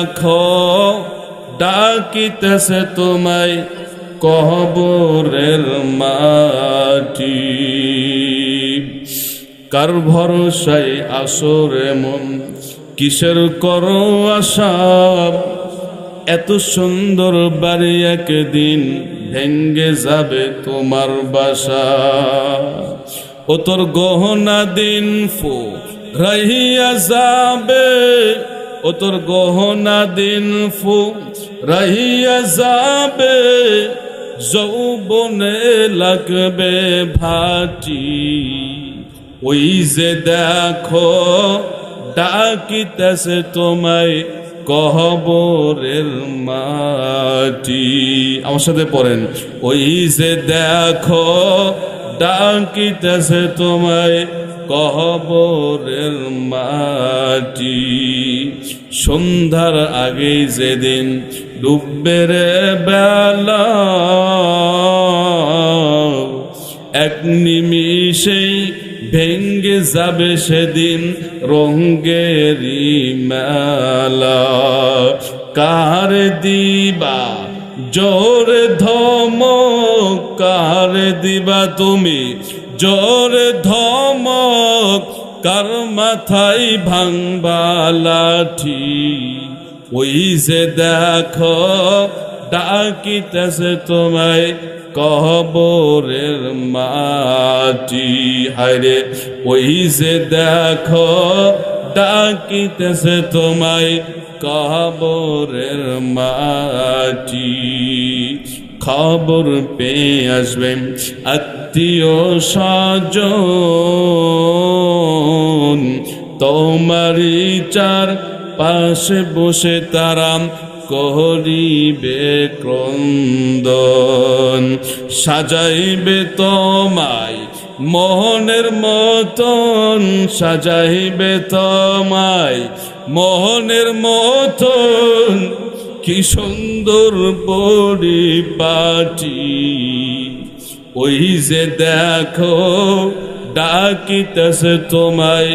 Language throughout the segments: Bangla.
দেখো ডাকিতেছে তোমায় কবরের মাটি, কার ভরসায় আসরে মন কিসের করো আশা, এত সুন্দর বাড়ি একদিন ভেঙ্গে যাবে তোমার বাসা। ও তোর গহনা দিন ফু রহিয়া যাবে, ও তোর গহনা দিন ফু রহিয়া যাবে, যৌবনে লাগবে ভাটি। ওই যে দেখো ডাকিতেছে তোমায় কবরের মাটি। আমার সাথে পড়েন, ওই যে দেখো ডাকিতেছে তোমায় কবরের মাটি। সন্ধ্যার আগে যেদিন ডুববে রে বেলা, এক নিমিষেই ভেঙ্গে যাবে সেদিন রঙ্গেরি মেলা। কার দিবা জোরে ধমক, কার দিবা তুমি জোরে ধমক, কার মাথায় ভাঙবা লাঠি। ওই যে দেখো ডাকিতেছে তোমায় কবরের মাটি। হায়রে ওই যে দেখো ডাকিতেছে তোমায় কবরের মাটি। খবর পেয়ে আসবেন আত্মীয় স্বজন, তোমারই চার পাশে বসে তারা করিবে ক্রন্দন। সাজাইবে তোমায় মোহনের মতন, সাজাইবে তোমায় মোহনের মতন, কি সুন্দর পরিপাটি। ওই যে দেখো ডাকিতেছে তোমায়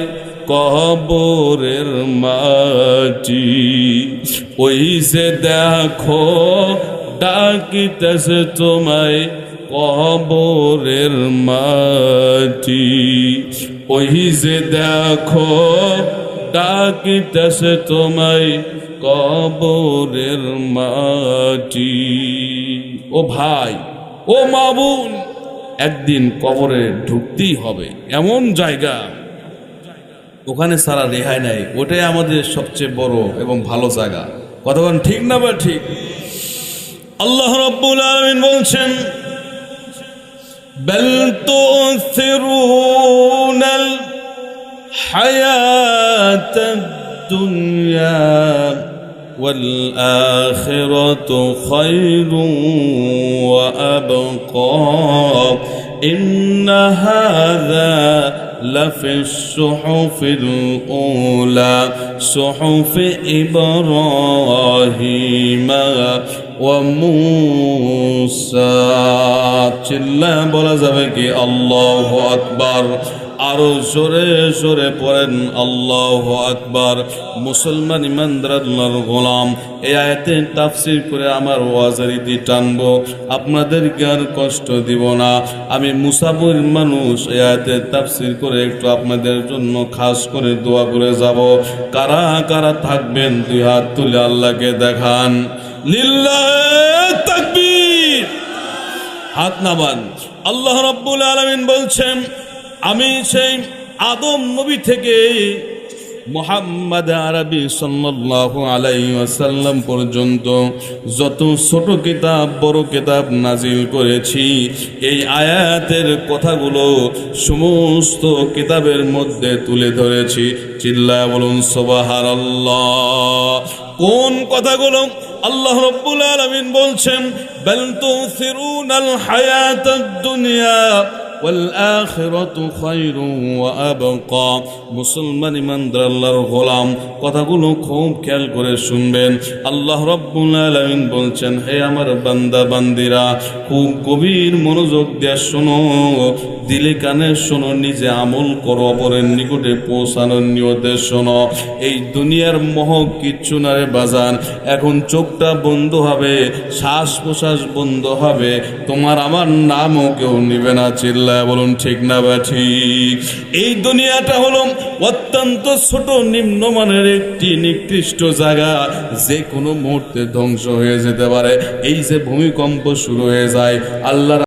কবরের মাটি। ওই যে দেখো ডাকিতেছে তোমায় কবরের মাটি। ওই যে দেখো ডাকিতেছে তোমায় কবরের মাটি। ও ভাই, ও মা বোন, একদিন কবরে ঢুকতেই হবে, এমন জায়গা ওখানে সারা রেহাই নাই। ওটাই আমাদের সবচেয়ে বড় এবং ভালো জায়গা। কতক্ষণ ঠিক না বা ঠিক? আল্লাহ রাব্বুল আলামিন বলছেন, বাল তুসিরুনাল হায়াতাদ দুনিয়া ওয়াল আখিরাতু খায়রুন ওয়া আবকা, ইন্না হাযা لفي الصحف الأولى صحف إبراهيم وموسى। চিল্লা বলা যাবে কি আল্লাহু আকবার? আরো জোরে জোরে পড়েন আল্লাহু আকবার। মুসলমান ইমানদার আল্লাহর গোলাম, এই আয়াতের তাফসীর করে আমার ওয়াজের ইতি টানবো, আপনাদেরকে আর কষ্ট দিব না। আমি মুসাফির মানুষ, এই আয়াতের তাফসীর করে একটু আপনাদের জন্য খাস করে দোয়া করে যাব। কারা কারা থাকবেন দুই হাত তুলে আল্লাহকে দেখান। লিল্লাহি তাকবীর। হাত নামান। আল্লাহ রাব্বুল আলামিন বলছেন, আমি সেই আদম নবী থেকে মুহাম্মদ আরবি সাল্লাল্লাহু আলাইহি ওয়াসাল্লাম পর্যন্ত যত ছোট কিতাব বড় কিতাব নাজিল করেছি, এই আয়াতের কথাগুলো সমস্ত কিতাবের মধ্যে তুলে ধরেছি। চিল্লায়া বলুন সুবহানাল্লাহ। কোন কথাগুলো? আল্লাহ রাব্বুল আলামিন বলছেন, বাল তুসিরুনাল হায়াতাদ দুনিয়া والآخرة خير وأبقى মুসলমান ইমানদার আল্লাহর গোলাম কথাগুলো খুব খেয়াল করে শুনবেন আল্লাহ রাব্বুল আলামিন বলছেন হে আমার বান্দা বান্দিরা খুব গভীর মনোযোগ দিয়ে শোনো দিলে কানে শোনো নিজে আমল করো অপরের নিকটে পৌঁছানোর নিয়তে শোনো এই দুনিয়ার মোহ কিচ্ছু না রে বাজান এখন চোখটা বন্ধ হবে শ্বাস প্রশ্বাস বন্ধ হবে তোমার আমার নামও কেউ নিবে না চিল্লায় বলুন ঠিক না বা ঠিক এই দুনিয়াটা হলো অত্যন্ত ছোট নিম্নমানের একটি নিকৃষ্ট জায়গা যে কোনো মুহূর্তে ধ্বংস হয়ে যেতে পারে এই যে ভূমিকম্প শুরু হয়ে যায় আল্লাহর